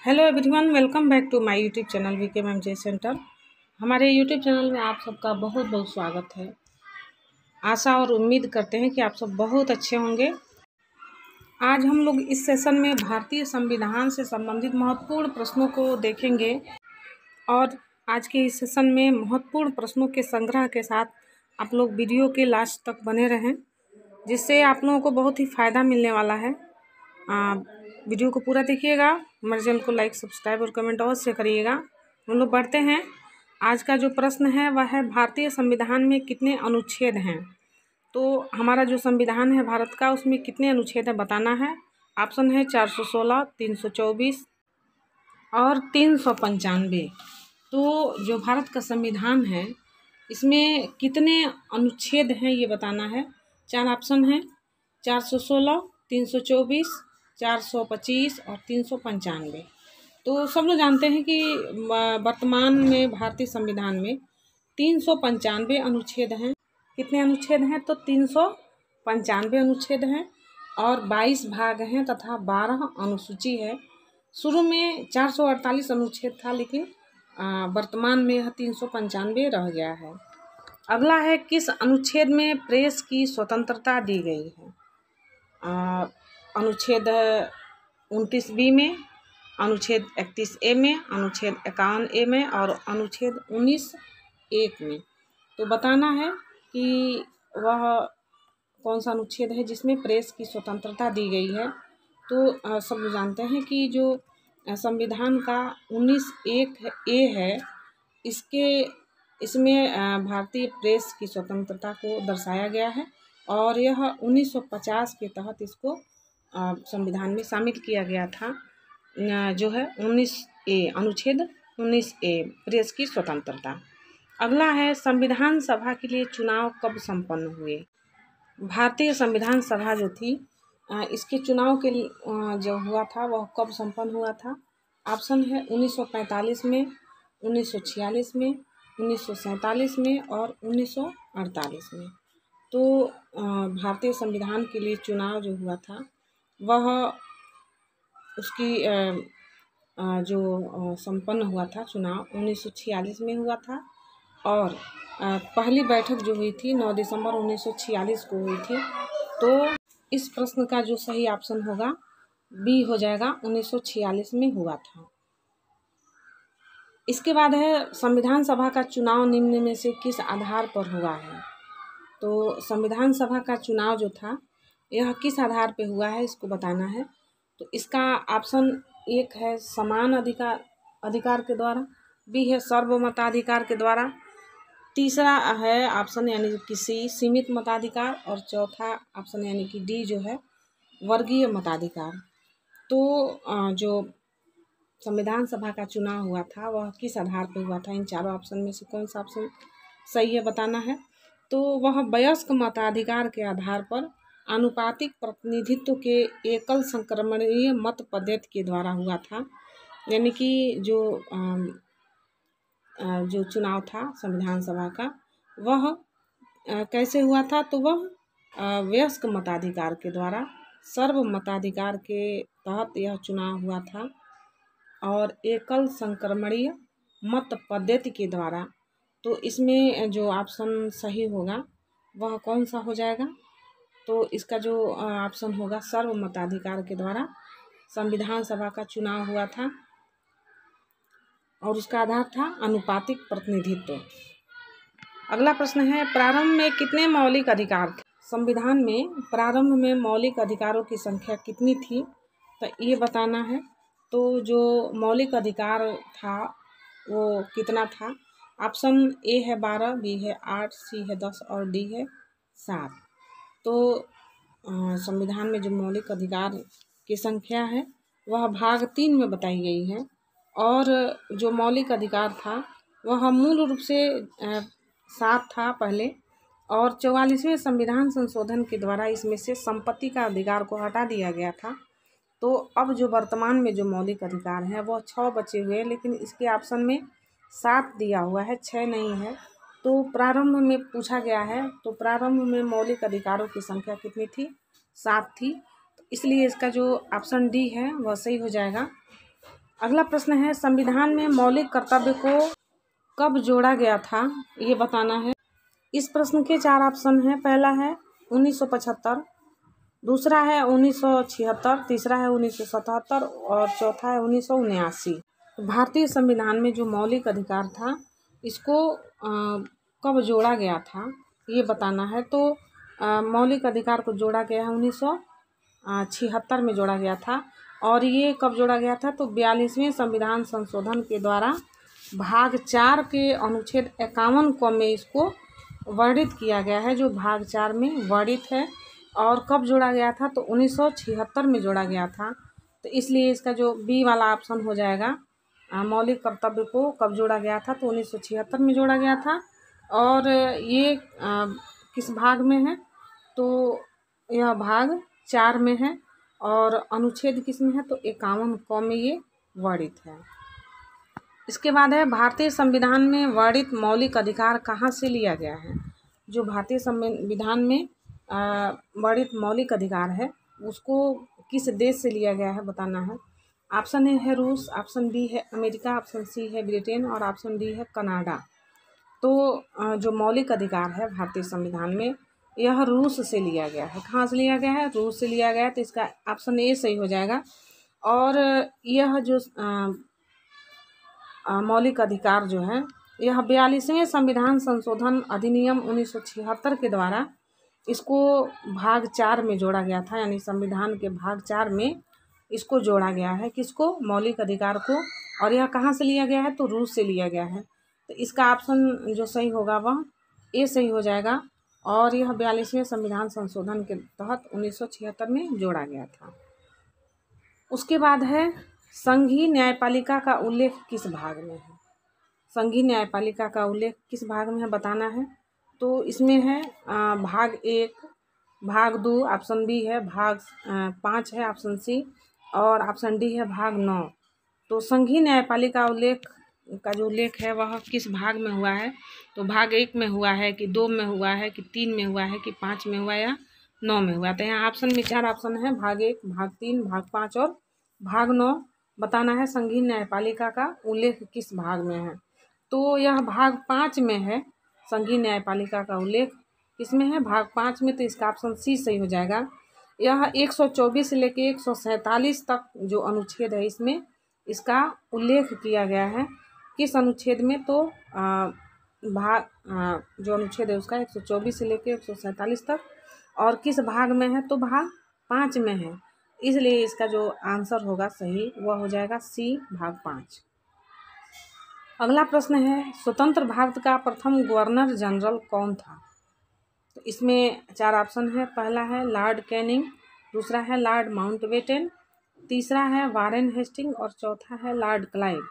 Hello everyone, welcome back to my YouTube channel VK ma'am J centre. हमारे YouTube channel में आप सबका बहुत बहुत स्वागत है। आशा और उम्मीद करते हैं कि आप सब बहुत अच्छे होंगे। आज हम लोग इस सेशन में भारतीय संविधान से संबंधित महत्वपूर्ण प्रश्नों को देखेंगे और आज के इस सेशन में महत्वपूर्ण प्रश्नों के संग्रह के साथ आप लोग वीडियो के लास्ट तक बने रहें, जिससे आप लोगों को बहुत ही फ़ायदा मिलने वाला है। वीडियो को पूरा देखिएगा, हमारे चैनल को लाइक, सब्सक्राइब और कमेंट अवश्य करिएगा। हम लोग बढ़ते हैं। आज का जो प्रश्न है वह है भारतीय संविधान में कितने अनुच्छेद हैं। तो हमारा जो संविधान है भारत का, उसमें कितने अनुच्छेद है बताना है। ऑप्शन है 416, 324 और 395। तो जो भारत का संविधान है इसमें कितने अनुच्छेद हैं ये बताना है। 4 ऑप्शन हैं, 416, 324, 425 और 395। तो सब लोग जानते हैं कि वर्तमान में भारतीय संविधान में 395 अनुच्छेद हैं। कितने अनुच्छेद हैं? तो 395 अनुच्छेद हैं और 22 भाग हैं तथा 12 अनुसूची है। शुरू में 448 अनुच्छेद था, लेकिन वर्तमान में यह 395 रह गया है। अगला है, किस अनुच्छेद में प्रेस की स्वतंत्रता दी गई है। अनुच्छेद 29B में, अनुच्छेद 31A में, अनुच्छेद 51A में और अनुच्छेद 19(1) में। तो बताना है कि वह कौन सा अनुच्छेद है जिसमें प्रेस की स्वतंत्रता दी गई है। तो सब लोग जानते हैं कि जो संविधान का 19(1)A है, इसमें भारतीय प्रेस की स्वतंत्रता को दर्शाया गया है और यह 1950 के तहत इसको संविधान में शामिल किया गया था। जो है 19A, अनुच्छेद 19A, प्रेस की स्वतंत्रता। अगला है, संविधान सभा के लिए चुनाव कब संपन्न हुए। भारतीय संविधान सभा जो थी, इसके चुनाव के लिए जो हुआ था वह कब संपन्न हुआ था। ऑप्शन है 1945 में, 1946 में, 1947 में और 1948 में। तो भारतीय संविधान के लिए चुनाव जो हुआ था वह उसकी जो संपन्न हुआ था चुनाव 1946 में हुआ था और पहली बैठक जो हुई थी 9 दिसंबर 1946 को हुई थी। तो इस प्रश्न का जो सही ऑप्शन होगा बी हो जाएगा, 1946 में हुआ था। इसके बाद है, संविधान सभा का चुनाव निम्न में से किस आधार पर हुआ है। तो संविधान सभा का चुनाव जो था यह किस आधार पर हुआ है, इसको बताना है। तो इसका ऑप्शन 1 है समान अधिकार के द्वारा, बी है सर्वमताधिकार के द्वारा, तीसरा है ऑप्शन यानी कि सी सीमित मताधिकार और चौथा ऑप्शन यानी कि डी जो है वर्गीय मताधिकार। तो जो संविधान सभा का चुनाव हुआ था वह किस आधार पर हुआ था, इन चारों ऑप्शन में से कौन सा ऑप्शन सही है बताना है। तो वह वयस्क मताधिकार के आधार पर आनुपातिक प्रतिनिधित्व के एकल संक्रमणीय मत पद्धति के द्वारा हुआ था। यानी कि जो चुनाव था संविधान सभा का वह कैसे हुआ था। तो वह वयस्क मताधिकार के द्वारा, सर्व मताधिकार के तहत यह चुनाव हुआ था और एकल संक्रमणीय मत पद्धति के द्वारा। तो इसमें जो ऑप्शन सही होगा वह कौन सा हो जाएगा। तो इसका जो ऑप्शन होगा सर्व मताधिकार के द्वारा संविधान सभा का चुनाव हुआ था और उसका आधार था आनुपातिक प्रतिनिधित्व। अगला प्रश्न है, प्रारंभ में कितने मौलिक अधिकार थे। संविधान में प्रारंभ में मौलिक अधिकारों की संख्या कितनी थी, तो ये बताना है। तो जो मौलिक अधिकार था वो कितना था। ऑप्शन ए है 12, बी है 8, सी है 10 और डी है 7। तो संविधान में जो मौलिक अधिकार की संख्या है वह भाग 3 में बताई गई है और जो मौलिक अधिकार था वह मूल रूप से 7 था पहले, और 44वें संविधान संशोधन के द्वारा इसमें से संपत्ति का अधिकार को हटा दिया गया था। तो अब जो वर्तमान में जो मौलिक अधिकार हैं वह 6 बचे हुए हैं, लेकिन इसके ऑप्शन में 7 दिया हुआ है, 6 नहीं है। तो प्रारंभ में पूछा गया है, तो प्रारंभ में मौलिक अधिकारों की संख्या कितनी थी, 7 थी। तो इसलिए इसका जो ऑप्शन डी है वह सही हो जाएगा। अगला प्रश्न है, संविधान में मौलिक कर्तव्य को कब जोड़ा गया था, ये बताना है। इस प्रश्न के 4 ऑप्शन हैं। पहला है 1975, दूसरा है 1976, तीसरा है 1977 और चौथा है 1979। भारतीय संविधान में जो मौलिक अधिकार था इसको कब जोड़ा गया था ये बताना है। तो मौलिक अधिकार को जोड़ा गया है 1976 में जोड़ा गया था। और ये कब जोड़ा गया था, तो 42वें संविधान संशोधन के द्वारा भाग 4 के अनुच्छेद 51 क में इसको वर्णित किया गया है, जो भाग 4 में वर्णित है। और कब जोड़ा गया था, तो 1976 में जोड़ा गया था। तो इसलिए इसका जो बी वाला ऑप्शन हो जाएगा, मौलिक कर्तव्य को कब जोड़ा गया था, तो 1976 में जोड़ा गया था। और ये किस भाग में है, तो यह भाग 4 में है। और अनुच्छेद किस में है, तो 51 क में ये वर्णित है। इसके बाद है, भारतीय संविधान में वर्णित मौलिक अधिकार कहाँ से लिया गया है। जो भारतीय संविधान में वर्णित मौलिक अधिकार है उसको किस देश से लिया गया है बताना है। ऑप्शन ए है रूस, ऑप्शन बी है अमेरिका, ऑप्शन सी है ब्रिटेन और ऑप्शन डी है कनाडा। तो जो मौलिक अधिकार है भारतीय संविधान में, यह रूस से लिया गया है। कहाँ से लिया गया है, रूस से लिया गया है। तो इसका ऑप्शन ए सही हो जाएगा। और यह जो मौलिक अधिकार जो है, यह 42वें संविधान संशोधन अधिनियम 1976 के द्वारा इसको भाग 4 में जोड़ा गया था। यानी संविधान के भाग 4 में इसको जोड़ा गया है, किसको, मौलिक अधिकार को। और यह कहाँ से लिया गया है, तो रूस से लिया गया है। तो इसका ऑप्शन जो सही होगा वह ए सही हो जाएगा। और यह 42वें संविधान संशोधन के तहत 1976 में जोड़ा गया था। उसके बाद है, संघीय न्यायपालिका का उल्लेख किस भाग में है। संघीय न्यायपालिका का उल्लेख किस भाग में है बताना है। तो इसमें है भाग 1, भाग 2, ऑप्शन बी है भाग 5 है ऑप्शन सी, और ऑप्शन डी है भाग 9। तो संघीय न्यायपालिका उल्लेख का जो उल्लेख है वह किस भाग में हुआ है, तो भाग 1 में हुआ है कि 2 में हुआ है कि 3 में हुआ है कि 5 में हुआ या 9 में हुआ। तो यहाँ ऑप्शन में 4 ऑप्शन है, भाग 1, भाग 3, भाग 5 और भाग 9। बताना है संघीय न्यायपालिका का उल्लेख किस भाग में है। तो यह भाग 5 में है। संघीय न्यायपालिका का उल्लेख किसमें है, भाग 5 में। तो इसका ऑप्शन सी सही हो जाएगा। यह 124 से लेकर 147 तक जो अनुच्छेद है इसमें इसका उल्लेख किया गया है। किस अनुच्छेद में, तो जो अनुच्छेद है उसका 124 से लेकर 147 तक। और किस भाग में है, तो भाग 5 में है। इसलिए इसका जो आंसर होगा सही वह हो जाएगा सी, भाग 5। अगला प्रश्न है, स्वतंत्र भारत का प्रथम गवर्नर जनरल कौन था। तो इसमें 4 ऑप्शन है। पहला है लॉर्ड कैनिंग, दूसरा है लॉर्ड माउंटबेटन, तीसरा है वारेन हेस्टिंग और चौथा है लॉर्ड क्लाइव।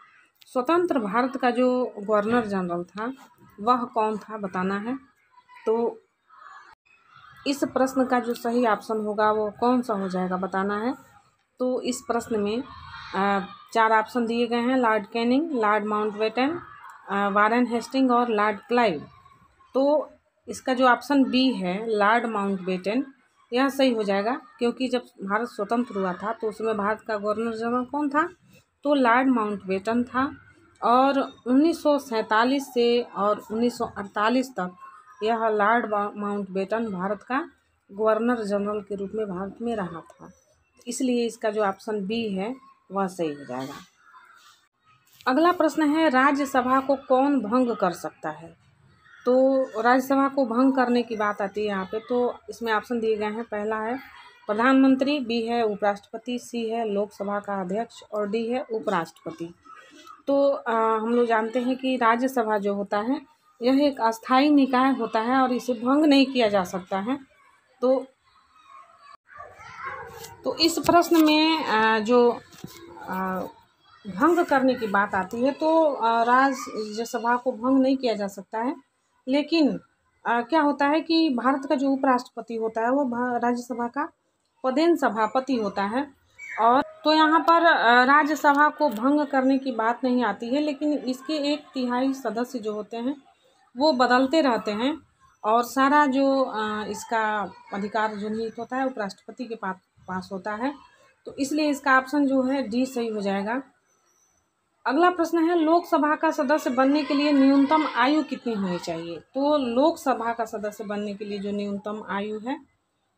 स्वतंत्र भारत का जो गवर्नर जनरल था वह कौन था बताना है। तो इस प्रश्न का जो सही ऑप्शन होगा वो कौन सा हो जाएगा बताना है। तो इस प्रश्न में 4 ऑप्शन दिए गए हैं, Lord Canning, Lord Mountbatten, Warren Hastings और लॉर्ड क्लाइव। तो इसका जो ऑप्शन बी है लॉर्ड माउंटबेटन, यह सही हो जाएगा। क्योंकि जब भारत स्वतंत्र हुआ था तो उसमें भारत का गवर्नर जनरल कौन था, तो लॉर्ड माउंटबेटन था। और 1947 से और 1948 तक यह लॉर्ड माउंटबेटन भारत का गवर्नर जनरल के रूप में भारत में रहा था। इसलिए इसका जो ऑप्शन बी है वह सही हो जाएगा। अगला प्रश्न है, राज्यसभा को कौन भंग कर सकता है। तो राज्यसभा को भंग करने की बात आती है यहाँ पे। तो इसमें ऑप्शन दिए गए हैं। पहला है प्रधानमंत्री, बी है उपराष्ट्रपति, सी है लोकसभा का अध्यक्ष और डी है उपराष्ट्रपति। तो हम लोग जानते हैं कि राज्यसभा जो होता है यह एक अस्थायी निकाय होता है और इसे भंग नहीं किया जा सकता है। तो इस प्रश्न में जो भंग करने की बात आती है तो राज्यसभा को भंग नहीं किया जा सकता है। लेकिन क्या होता है कि भारत का जो उपराष्ट्रपति होता है वो राज्यसभा का पदेन सभापति होता है। और तो यहाँ पर राज्यसभा को भंग करने की बात नहीं आती है, लेकिन इसके 1/3 सदस्य जो होते हैं वो बदलते रहते हैं और सारा जो इसका अधिकार जो निहित होता है उपराष्ट्रपति के पास होता है। तो इसलिए इसका ऑप्शन जो है डी सही हो जाएगा। अगला प्रश्न है, लोकसभा का सदस्य बनने के लिए न्यूनतम आयु कितनी होनी चाहिए? तो लोकसभा का सदस्य बनने के लिए जो न्यूनतम आयु है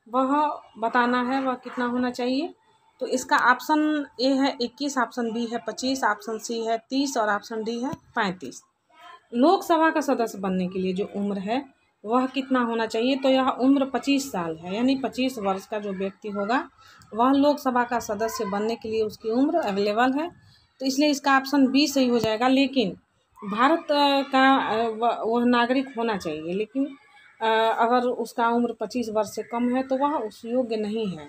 वह बताना है, वह कितना होना चाहिए। तो इसका ऑप्शन ए है 21, ऑप्शन बी है 25, ऑप्शन सी है 30 और ऑप्शन डी है 35। लोकसभा का सदस्य बनने के लिए जो उम्र है वह कितना होना चाहिए? तो यह उम्र 25 साल है, यानी 25 वर्ष का जो व्यक्ति होगा वह लोकसभा का सदस्य बनने के लिए उसकी उम्र अवेलेबल है। तो इसलिए इसका ऑप्शन बी सही हो जाएगा। लेकिन भारत का वह नागरिक होना चाहिए, लेकिन अगर उसका उम्र 25 वर्ष से कम है तो वह उस योग्य नहीं है,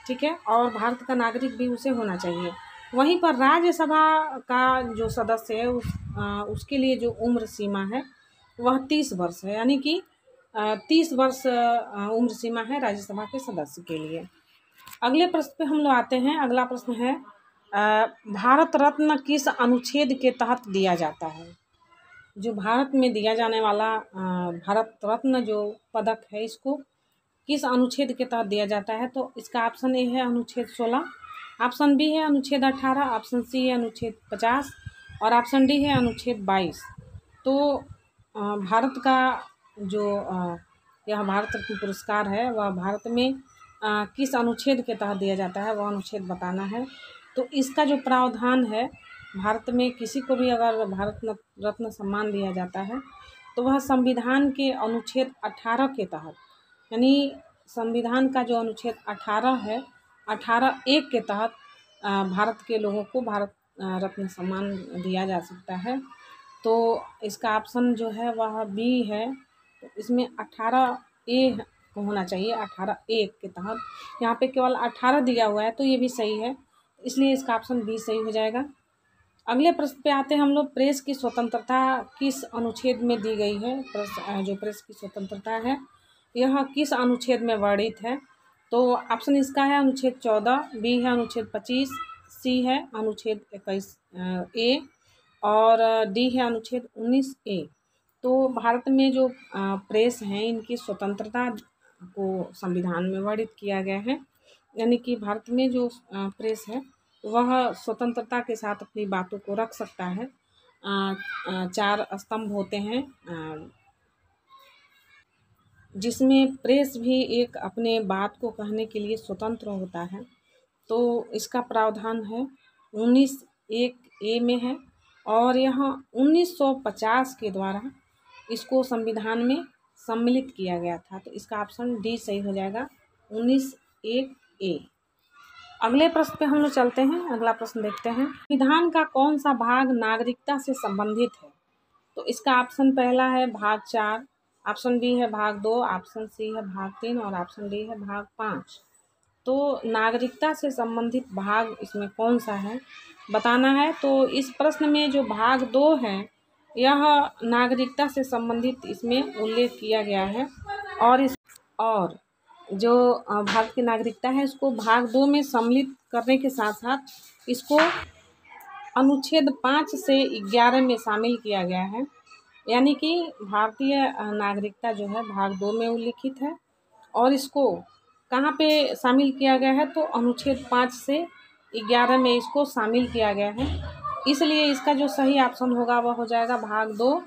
ठीक है। और भारत का नागरिक भी उसे होना चाहिए। वहीं पर राज्यसभा का जो सदस्य है उसके लिए जो उम्र सीमा है वह 30 वर्ष है, यानी कि 30 वर्ष उम्र सीमा है राज्यसभा के सदस्य के लिए। अगले प्रश्न पे हम लोग आते हैं। अगला प्रश्न है, भारत रत्न किस अनुच्छेद के तहत दिया जाता है? जो भारत में दिया जाने वाला भारत रत्न जो पदक है इसको किस अनुच्छेद के तहत दिया जाता है? तो इसका ऑप्शन ए है अनुच्छेद 16, ऑप्शन बी है अनुच्छेद 18, ऑप्शन सी है अनुच्छेद 50 और ऑप्शन डी है अनुच्छेद 22। तो भारत का जो यह भारत रत्न पुरस्कार है वह भारत में किस अनुच्छेद के तहत दिया जाता है, वह अनुच्छेद बताना है। तो इसका जो प्रावधान है, भारत में किसी को भी अगर भारत रत्न सम्मान दिया जाता है तो वह संविधान के अनुच्छेद 18 के तहत, यानी संविधान का जो अनुच्छेद 18 है, 18(1) के तहत भारत के लोगों को भारत रत्न सम्मान दिया जा सकता है। तो इसका ऑप्शन जो है वह बी है। तो इसमें 18(a) होना चाहिए, 18(1) के तहत। यहाँ पे केवल 18 दिया हुआ है तो ये भी सही है, इसलिए इसका ऑप्शन बी सही हो जाएगा। अगले प्रश्न पे आते हैं हम लोग, प्रेस की स्वतंत्रता किस अनुच्छेद में दी गई है? जो प्रेस की स्वतंत्रता है यह किस अनुच्छेद में वर्णित है? तो ऑप्शन इसका है अनुच्छेद 14, बी है अनुच्छेद 25, सी है अनुच्छेद 21(a) और डी है अनुच्छेद 19(a). तो भारत में जो प्रेस हैं इनकी स्वतंत्रता को संविधान में वर्णित किया गया है, यानी कि भारत में जो प्रेस है वह स्वतंत्रता के साथ अपनी बातों को रख सकता है। 4 स्तंभ होते हैं जिसमें प्रेस भी एक अपने बात को कहने के लिए स्वतंत्र होता है। तो इसका प्रावधान है 19(1)(a) में है और यहाँ 1950 के द्वारा इसको संविधान में सम्मिलित किया गया था। तो इसका ऑप्शन डी सही हो जाएगा, 19(1)(a). अगले प्रश्न पे हम लोग चलते हैं। अगला प्रश्न देखते हैं, संविधान का कौन सा भाग नागरिकता से संबंधित है? तो इसका ऑप्शन पहला है भाग 4, ऑप्शन बी है भाग 2, ऑप्शन सी है भाग 3 और ऑप्शन डी है भाग 5। तो नागरिकता से संबंधित भाग इसमें कौन सा है बताना है। तो इस प्रश्न में जो भाग 2 है यह नागरिकता से संबंधित इसमें उल्लेख किया गया है और जो भारत की नागरिकता है इसको भाग 2 में सम्मिलित करने के साथ साथ इसको अनुच्छेद 5 से 11 में शामिल किया गया है, यानी कि भारतीय नागरिकता जो है भाग 2 में उल्लिखित है और इसको कहाँ पे शामिल किया गया है? तो अनुच्छेद 5 से 11 में इसको शामिल किया गया है, इसलिए इसका जो सही ऑप्शन होगा वह हो जाएगा भाग 2।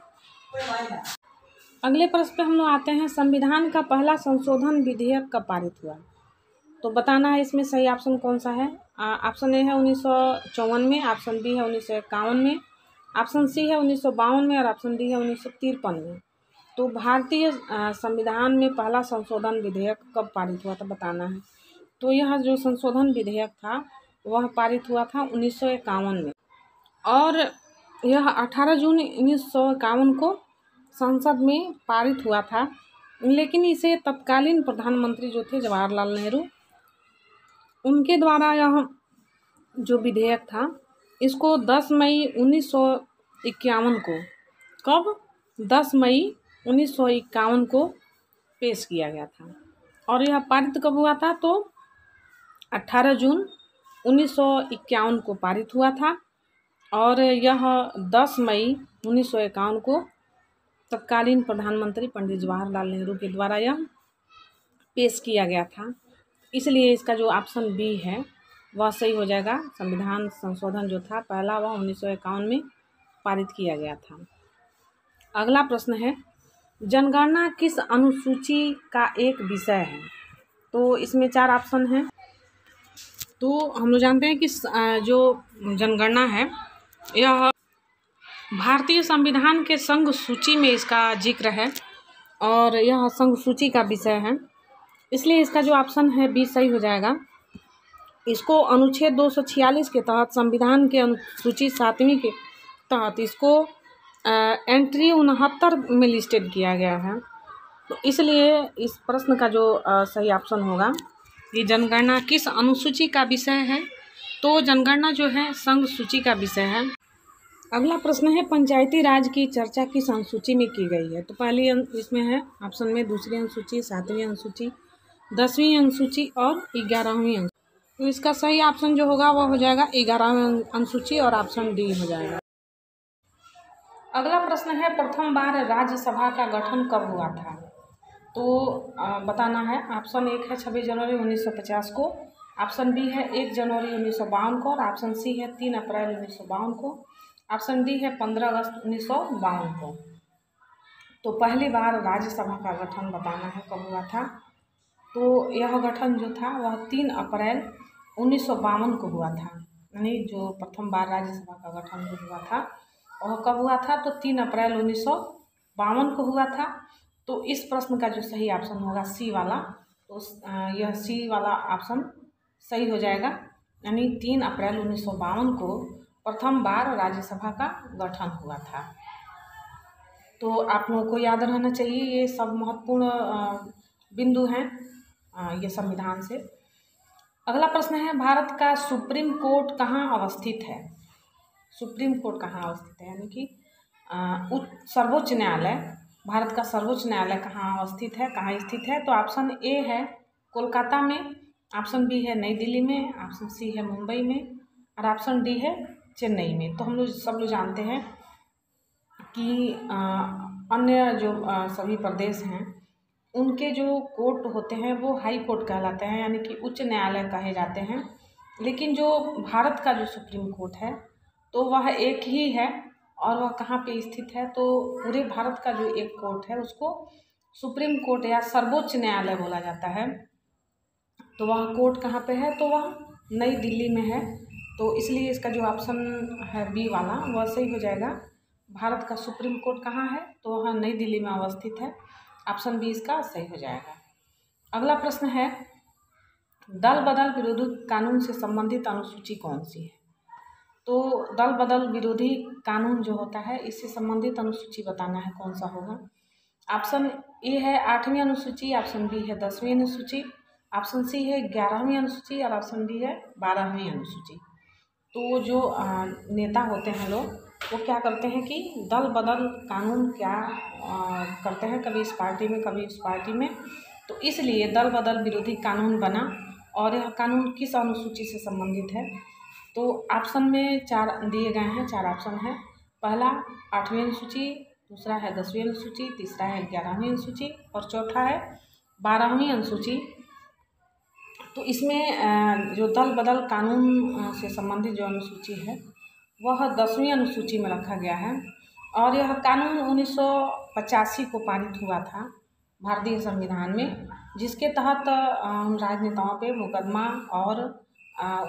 अगले प्रश्न पे हम लोग आते हैं, संविधान का पहला संशोधन विधेयक कब पारित हुआ? तो बताना है इसमें सही ऑप्शन कौन सा है। ऑप्शन ए है 1954 में, ऑप्शन बी है 1951 में, ऑप्शन सी है 1952 में और ऑप्शन डी है 1953 में। तो भारतीय संविधान में पहला संशोधन विधेयक कब पारित हुआ था बताना है। तो यह जो संशोधन विधेयक था वह पारित हुआ था 1951 में और यह 18 जून 1951 को संसद में पारित हुआ था। लेकिन इसे तत्कालीन प्रधानमंत्री जो थे जवाहरलाल नेहरू, उनके द्वारा यह जो विधेयक था इसको 10 मई 1951 को, कब? 10 मई 1951 को पेश किया गया था और यह पारित कब हुआ था? तो 18 जून 1951 को पारित हुआ था और यह 10 मई 1951 को तत्कालीन प्रधानमंत्री पंडित जवाहरलाल नेहरू के द्वारा यह पेश किया गया था, इसलिए इसका जो ऑप्शन बी है वह सही हो जाएगा। संविधान संशोधन जो था पहला वह 1951 में पारित किया गया था। अगला प्रश्न है, जनगणना किस अनुसूची का एक विषय है? तो इसमें 4 ऑप्शन हैं। तो हम लोग जानते हैं कि जो जनगणना है यह भारतीय संविधान के संघ सूची में इसका जिक्र है और यह संघ सूची का विषय है, इसलिए इसका जो ऑप्शन है बी सही हो जाएगा। इसको अनुच्छेद 246 के तहत संविधान के अनुसूची 7वीं के तहत इसको एंट्री 69 में लिस्टेड किया गया है। तो इसलिए इस प्रश्न का जो सही ऑप्शन होगा कि जनगणना किस अनुसूची का विषय है? तो जनगणना जो है संघ सूची का विषय है। अगला प्रश्न है, पंचायती राज की चर्चा किस अनुसूची में की गई है? तो पहली इसमें है ऑप्शन में दूसरी अनुसूची, 7वीं अनुसूची, 10वीं अनुसूची और 11वीं अनुसूची। तो इसका सही ऑप्शन जो होगा वह हो जाएगा 11वीं अनुसूची और ऑप्शन डी हो जाएगा। अगला प्रश्न है, प्रथम बार राज्यसभा का गठन कब हुआ था? तो बताना है। ऑप्शन 1 है 26 जनवरी 1950 को, ऑप्शन बी है 1 जनवरी 1952 को और ऑप्शन सी है 3 अप्रैल 1952 को, ऑप्शन डी है 15 अगस्त 1952 को। तो पहली बार राज्यसभा का गठन बताना है कब हुआ था। तो यह गठन जो था वह 3 अप्रैल 1952 को हुआ था, यानी जो प्रथम बार राज्यसभा का गठन जो हुआ था वह कब हुआ था? तो 3 अप्रैल 1952 को हुआ था। तो इस प्रश्न का जो सही ऑप्शन होगा सी वाला, तो यह सी वाला ऑप्शन सही हो जाएगा, यानी 3 अप्रैल 1952 को प्रथम बार राज्यसभा का गठन हुआ था। तो आप लोगों को याद रहना चाहिए, ये सब महत्वपूर्ण बिंदु हैं ये संविधान से। अगला प्रश्न है, भारत का सुप्रीम कोर्ट कहाँ अवस्थित है? सुप्रीम कोर्ट कहाँ अवस्थित है, यानी कि सर्वोच्च न्यायालय, भारत का सर्वोच्च न्यायालय कहाँ अवस्थित है, कहाँ स्थित है? तो ऑप्शन ए है कोलकाता में, ऑप्शन बी है नई दिल्ली में, ऑप्शन सी है मुंबई में और ऑप्शन डी है चेन्नई में। तो हम लोग सब लोग जानते हैं कि अन्य जो सभी प्रदेश हैं उनके जो कोर्ट होते हैं वो हाई कोर्ट कहलाते हैं, यानी कि उच्च न्यायालय कहे जाते हैं। लेकिन जो भारत का जो सुप्रीम कोर्ट है तो वह एक ही है और वह कहाँ पे स्थित है? तो पूरे भारत का जो एक कोर्ट है उसको सुप्रीम कोर्ट या सर्वोच्च न्यायालय बोला जाता है। तो वह कोर्ट कहाँ पे है? तो वह नई दिल्ली में है। तो इसलिए इसका जो ऑप्शन है बी वाला वह सही हो जाएगा। भारत का सुप्रीम कोर्ट कहाँ है? तो वह नई दिल्ली में अवस्थित है। ऑप्शन बी इसका सही हो जाएगा। अगला प्रश्न है, दल बदल विरोधी कानून से संबंधित अनुसूची कौन सी है? तो दल बदल विरोधी कानून जो होता है इससे संबंधित अनुसूची बताना है कौन सा होगा। ऑप्शन ए है 8वीं अनुसूची, ऑप्शन बी है 10वीं अनुसूची, ऑप्शन सी है 11वीं अनुसूची और ऑप्शन डी है 12वीं अनुसूची। तो जो नेता होते हैं लोग वो क्या करते हैं कि दल बदल कानून क्या करते हैं, कभी इस पार्टी में कभी उस पार्टी में। तो इसलिए दल बदल विरोधी कानून बना और यह कानून किस अनुसूची से संबंधित है? तो ऑप्शन में 4 दिए गए हैं, 4 ऑप्शन है। पहला 8वीं अनुसूची, दूसरा है 10वीं अनुसूची, तीसरा है 11वीं अनुसूची और चौथा है 12वीं अनुसूची। तो इसमें जो दल बदल कानून से संबंधित जो अनुसूची है वह 10वीं अनुसूची में रखा गया है और यह कानून 1985 को पारित हुआ था भारतीय संविधान में, जिसके तहत राजनेताओं पे मुकदमा और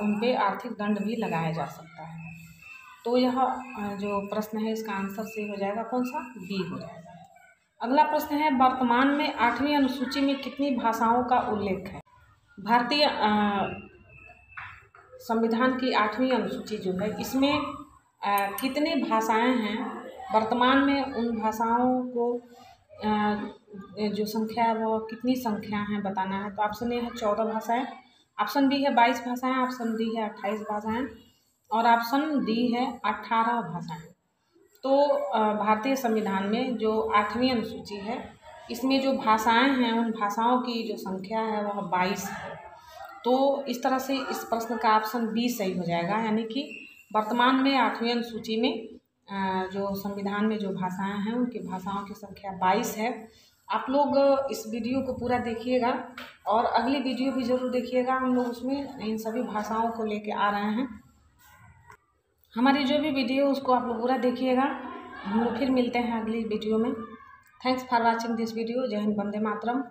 उन पे आर्थिक दंड भी लगाया जा सकता है। तो यह जो प्रश्न है इसका आंसर सही हो जाएगा कौन सा? बी हो जाएगा। अगला प्रश्न है, वर्तमान में 8वीं अनुसूची में कितनी भाषाओं का उल्लेख है? भारतीय संविधान की 8वीं अनुसूची जो है इसमें कितनी भाषाएं हैं? वर्तमान में उन भाषाओं को जो संख्या है वो कितनी संख्या है बताना है। तो ऑप्शन ए है 14 भाषाएं, ऑप्शन बी है 22 भाषाएं, ऑप्शन डी है 28 भाषाएं और ऑप्शन डी है 18 भाषाएं। तो भारतीय संविधान में जो 8वीं अनुसूची है इसमें जो भाषाएं हैं उन भाषाओं की जो संख्या है वह 22 है। तो इस तरह से इस प्रश्न का ऑप्शन बी सही हो जाएगा, यानी कि वर्तमान में 8वीं अनुसूची में जो संविधान में जो भाषाएं हैं उनकी भाषाओं की संख्या 22 है आप लोग इस वीडियो को पूरा देखिएगा और अगली वीडियो भी ज़रूर देखिएगा। हम लोग उसमें इन सभी भाषाओं को लेके आ रहे हैं। हमारी जो भी वीडियो उसको आप लोग पूरा देखिएगा। हम लोग फिर मिलते हैं अगली वीडियो में। Thanks for watching this video. जय हिंद, वंदे मातरम।